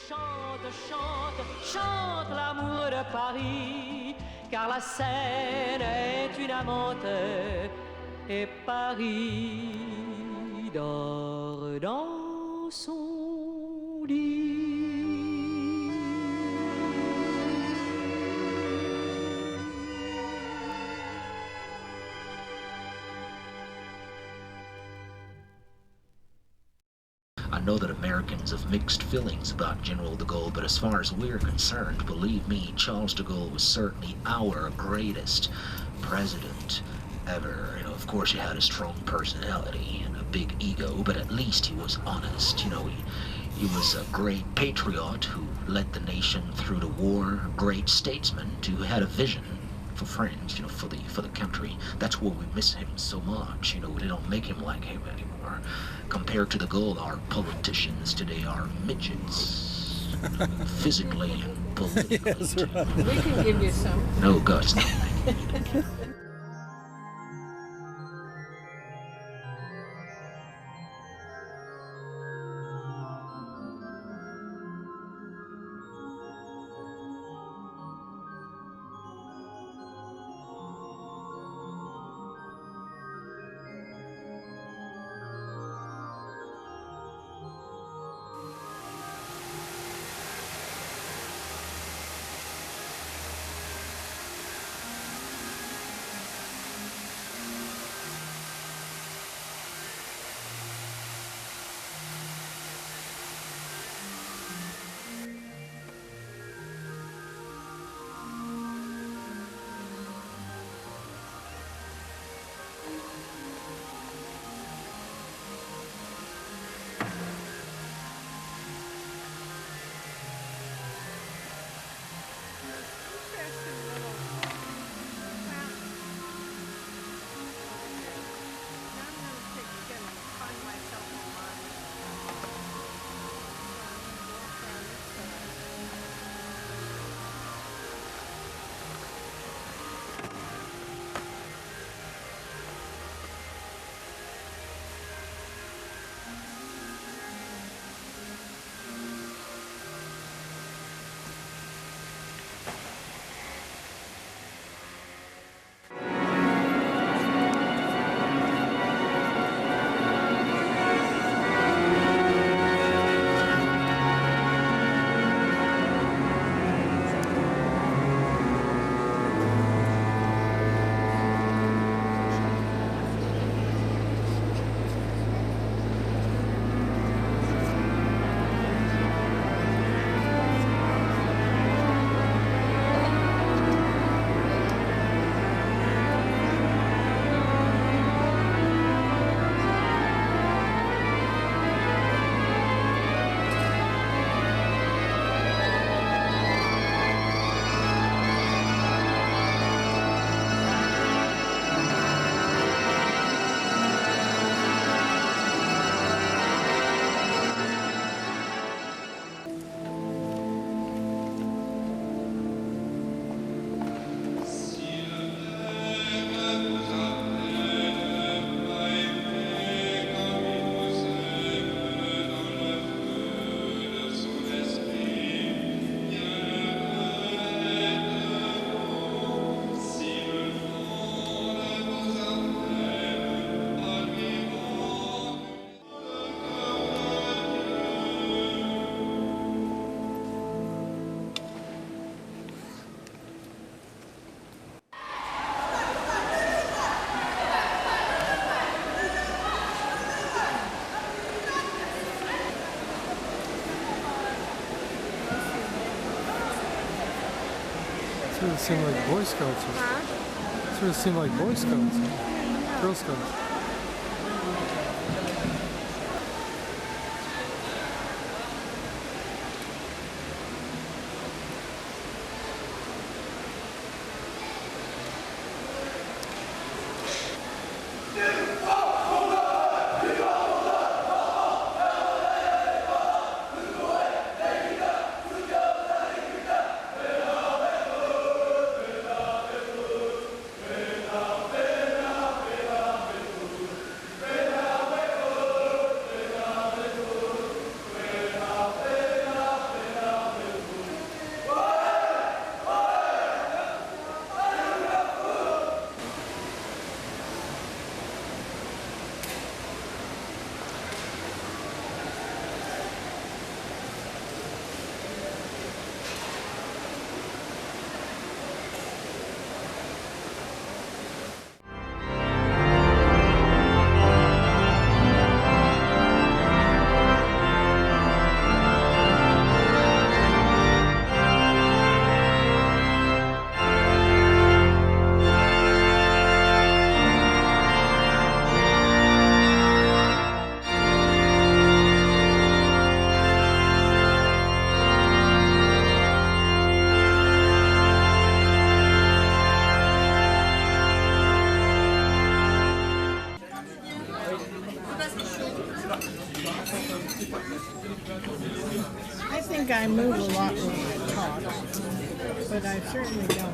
chante, chante, chante l'amour de Paris, car la Seine est une amante et Paris dort dans son lit. I know that Americans have mixed feelings about General de Gaulle, but as far as we're concerned, believe me, Charles de Gaulle was certainly our greatest president ever. You know, of course he had a strong personality and a big ego, but at least he was honest. You know, he was a great patriot who led the nation through the war, a great statesman who had a vision for France, you know, for the country. That's why we miss him so much. You know, they don't make him like him anymore. Compared to the Gaulle, our politicians today are midgets, physically and politically. Yes, right. We can give you some. No, God's not. Sort of seem like Boy Scouts. Huh? Sort of seem like Boy Scouts. Girl Scouts. I certainly don't.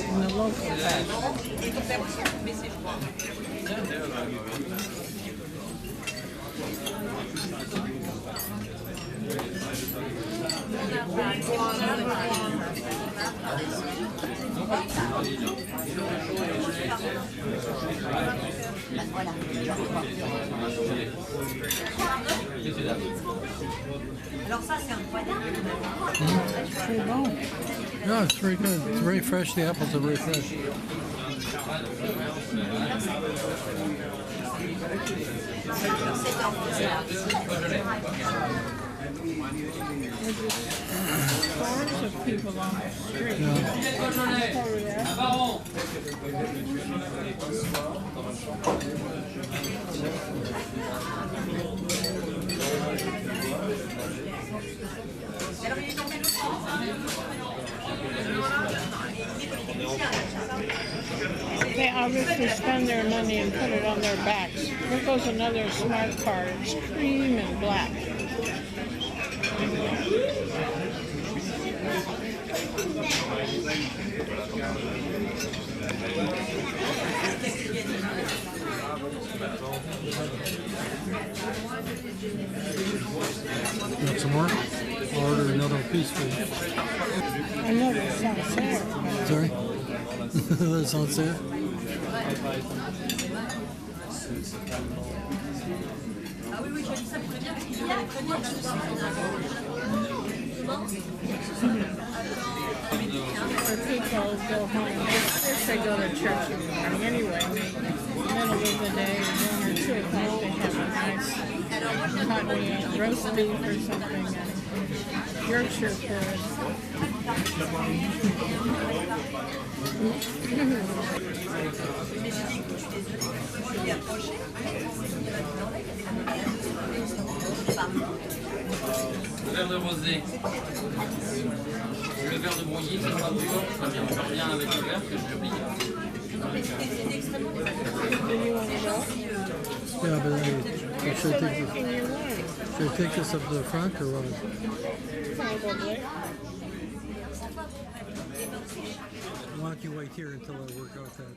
In the local fashion. Alors ça c'est incroyable. Pretty bon. No, it's very good. It's very fresh. The apples are very fresh. Scores of people on the street. Over there. They obviously spend their money and put it on their backs. There goes another smart car. It's cream and black. Want some more? I'll order another piece for you. Another Sancerre. Sorry? That's not there? Or people go home. If they go to church in the morning anyway, middle of the day, 1 or 2 o'clock, they have a nice hot meal, roast beef or something, and Yorkshire Le verre de rosé. Le verre de brouillis, ça sera toujours. Ça vient bien avec le verre que j'ai oublié. Yeah, but should I take this up to the front or what? Probably. Why don't you wait here until I work out that?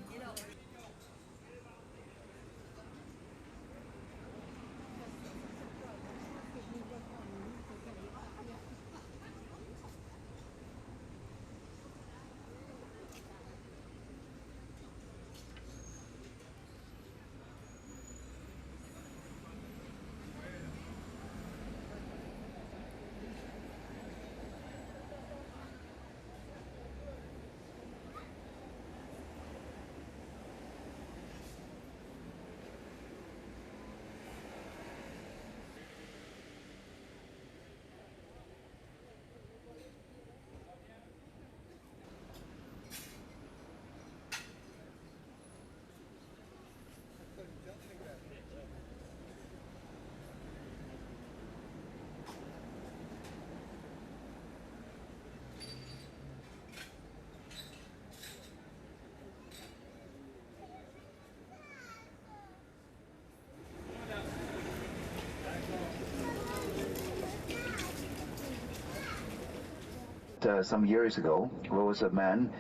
Some years ago, there was a man,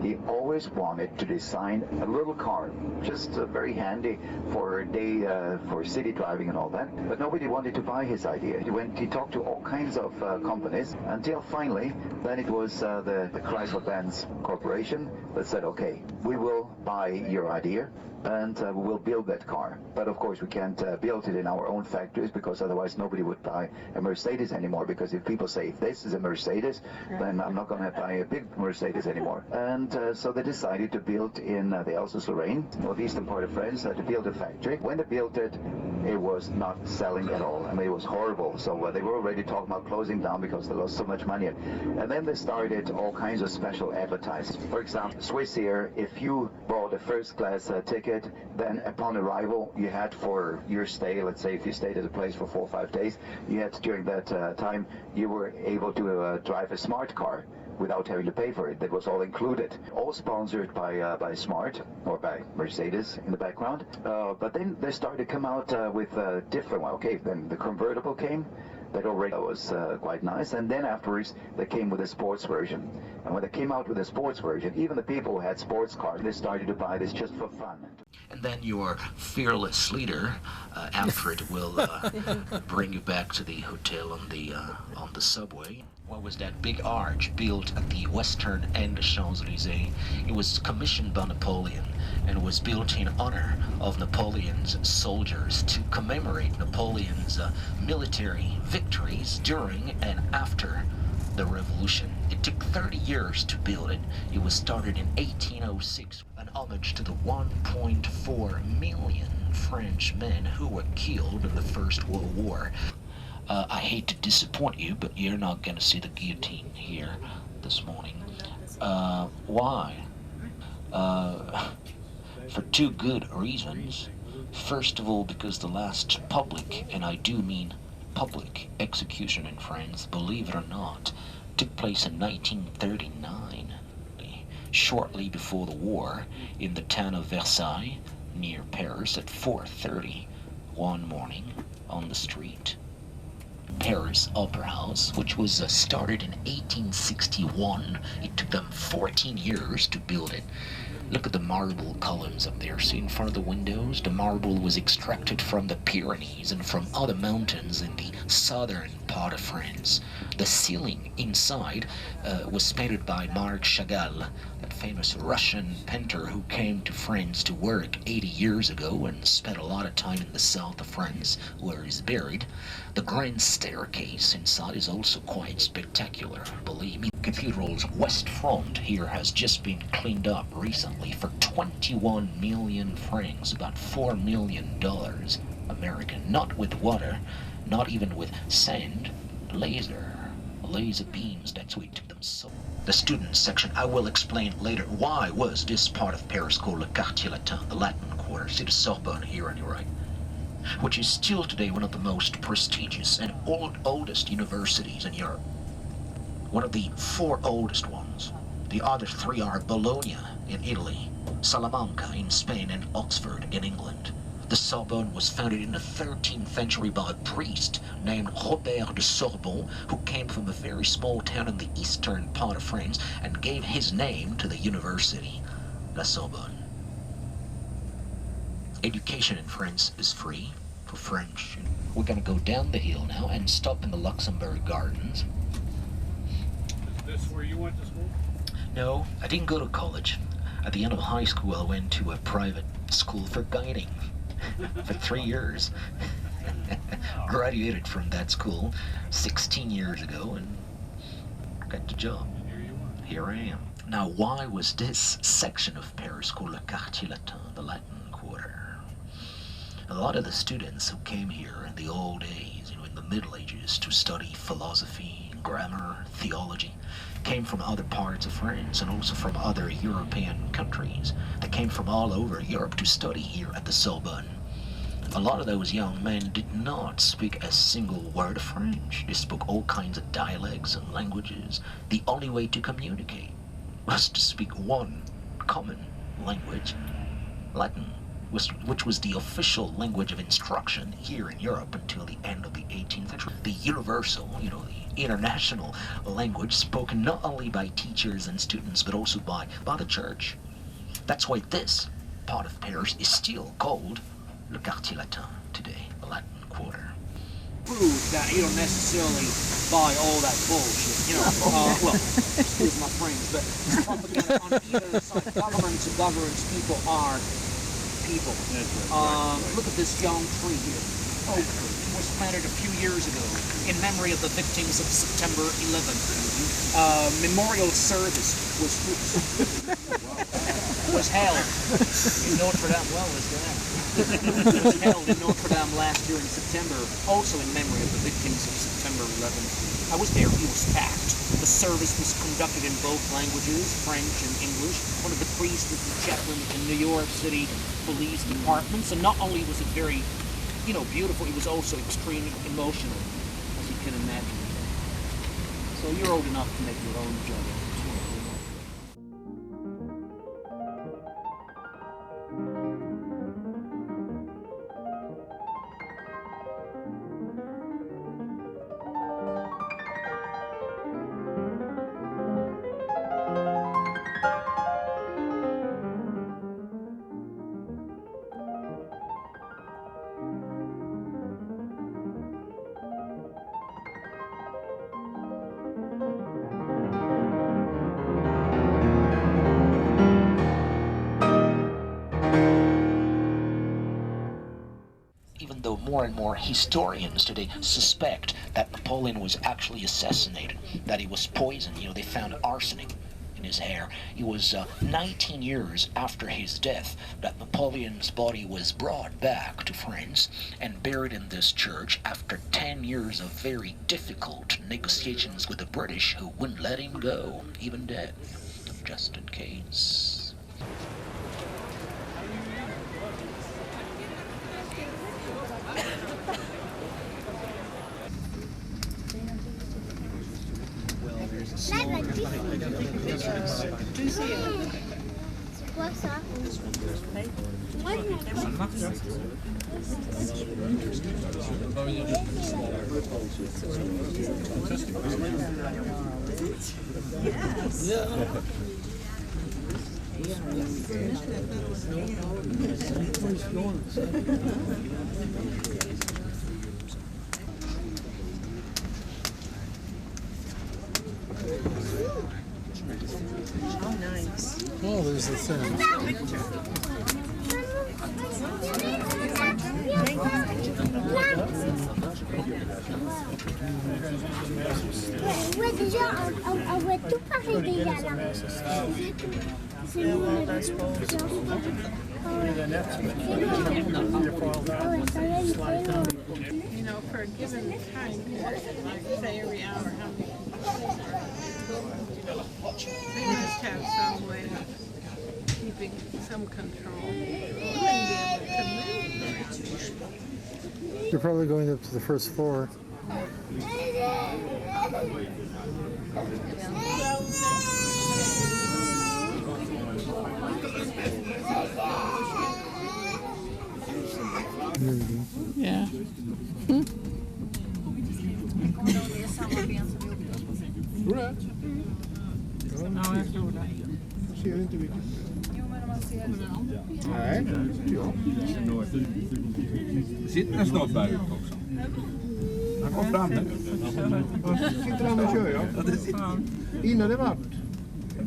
he always wanted to design a little car, just very handy for a day, for city driving and all that, but nobody wanted to buy his idea. He talked to all kinds of companies, until finally, then it was the Chrysler-Benz Corporation that said, okay, we will buy your idea, and we will build that car. But of course we can't build it in our own factories, because otherwise nobody would buy a Mercedes anymore, because if people say, if this is a Mercedes, then I'm not going to buy a big Mercedes anymore. And so they decided to build in the Alsace-Lorraine, northeastern part of France, to build a factory. When they built it, it was not selling at all. I mean, it was horrible. So they were already talking about closing down because they lost so much money. And then they started all kinds of special advertisements. For example, Swiss Air, if you bought a first-class ticket, then upon arrival, you had for your stay, let's say if you stayed at a place for 4 or 5 days, you had during that time, you were able to drive a smart car without having to pay for it. That was all included. All sponsored by Smart, or by Mercedes in the background. But then they started to come out with a different one. Okay, then the convertible came, that already was quite nice. And then afterwards, they came with a sports version. And when they came out with a sports version, even the people who had sports cars, they started to buy this just for fun. And then your fearless leader, Alfred, will bring you back to the hotel on the subway. What was that big arch built at the western end of Champs-Élysées? It was commissioned by Napoleon and was built in honor of Napoleon's soldiers to commemorate Napoleon's military victories during and after the revolution. It took 30 years to build it. It was started in 1806, an homage to the 1.4 million French men who were killed in the First World War. I hate to disappoint you, but you're not going to see the guillotine here this morning. Why? For two good reasons. First of all, because the last public, and I do mean public, execution in France, believe it or not, took place in 1939, shortly before the war, in the town of Versailles, near Paris, at 4:30 one morning on the street. Paris Opera House, which was started in 1861. It took them 14 years to build it. Look at the marble columns up there. See in front of the windows? The marble was extracted from the Pyrenees and from other mountains in the southern part of France. The ceiling inside was painted by Marc Chagall, that famous Russian painter who came to France to work 80 years ago and spent a lot of time in the south of France, where he's buried. The grand staircase inside is also quite spectacular, believe me. The cathedral's west front here has just been cleaned up recently for 21 million francs, about $4 million American. Not with water, not even with sand, laser beams. That's what it took them so. The student section, I will explain later why was this part of Paris called Le Quartier Latin, the Latin Quarter. See the Sorbonne here on your right, which is still today one of the most prestigious and oldest universities in Europe. One of the 4 oldest ones. The other 3 are Bologna in Italy, Salamanca in Spain, and Oxford in England. The Sorbonne was founded in the 13th century by a priest named Robert de Sorbonne, who came from a very small town in the eastern part of France and gave his name to the university, La Sorbonne. Education in France is free for French. We're going to go down the hill now and stop in the Luxembourg Gardens. Is this where you went to school? No, I didn't go to college. At the end of high school, I went to a private school for guiding for 3 years. Graduated from that school 16 years ago and got the job. Here I am. Now, why was this section of Paris called Le Quartier Latin, the Latin Quarter? A lot of the students who came here in the old days, in the Middle Ages, to study philosophy, grammar, theology, came from other parts of France and also from other European countries. They came from all over Europe to study here at the Sorbonne. A lot of those young men did not speak a single word of French. They spoke all kinds of dialects and languages. The only way to communicate was to speak one common language, Latin, which was the official language of instruction here in Europe until the end of the 18th century. The universal, the international language spoken not only by teachers and students, but also by the church. That's why this part of Paris is still called Le Quartier Latin today, the Latin Quarter. Prove that you don't necessarily buy all that bullshit, well, excuse my French, but propaganda on either side. Governments are governments, people are people. Look at this young tree here. Oak was planted a few years ago in memory of the victims of September 11th. Memorial service was held in Notre Dame. Well, was held in Notre Dame last year in September, also in memory of the victims of September 11th. I was there. It was packed. The service was conducted in both languages, French and English. One of the priests was the chaplain in New York City Police Departments, and not only was it very, beautiful, it was also extremely emotional, as you can imagine. So you're old enough to make your own judgment. more and more historians today suspect that Napoleon was actually assassinated, that he was poisoned. They found arsenic in his hair. It was 19 years after his death that Napoleon's body was brought back to France and buried in this church after 10 years of very difficult negotiations with the British, who wouldn't let him go, even dead, just in case. C'est quoi ça? Oh, there's the thing. Ouais, déjà, on voit tout pareil déjà là. You know, for a given time period, like say every hour, how many they must have some way of keeping some control. You wouldn't be able to move. You're probably going up to the first floor. Yeah. Ser inte vilket. Nej, ja. Det sitter en snart där ute också. Han kom fram nu. Sitter han och kör, ja. Innan det var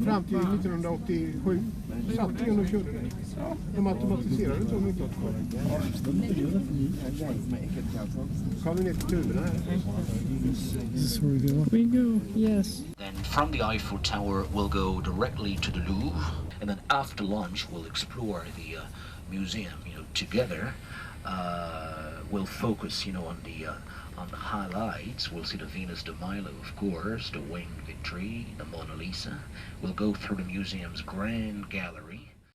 fram till 1987 satt jag och körde det. De automatiserade så mycket. Kom vi ner till tuberna här. This is where we go. We go, yes. Then from the Eiffel Tower, we'll go directly to the Louvre, and then after lunch, we'll explore the museum. Together. We'll focus, on the highlights. We'll see the Venus de Milo, of course, the Winged Victory, the Mona Lisa. We'll go through the museum's grand gallery.